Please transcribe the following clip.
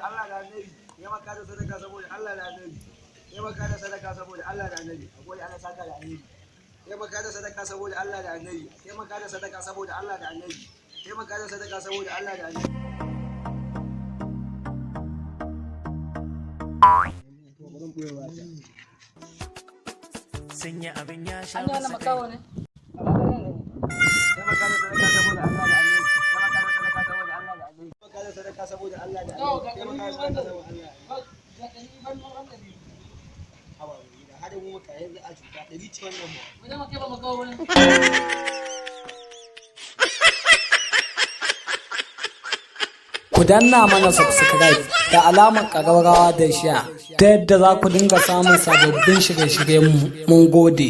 Allah da annabi taimaka da sadaka saboda Allah da annabi taimaka da sadaka saboda Allah da annabi gode ana saka da annabi taimaka da sadaka saboda Allah da annabi taimaka da sadaka saboda Allah da annabi taimaka da sadaka saboda Allah da annabi sanya abin ya sha An yi makawo ne? taimaka da sadaka saboda Allah da annabi taimaka da sadaka saboda Allah da annabi taimaka da sadaka saboda Allah da annabi taimaka da sadaka saboda Allah hawa da hada mu maka yanzu a cuta 100 ce wannan mu Wajen makai ba makawo ne? Ku danna mana subscribe da alamar ƙararrawa da share ta yadda za ku dinga samun sababbin shirye-shiryenmu. Mun gode.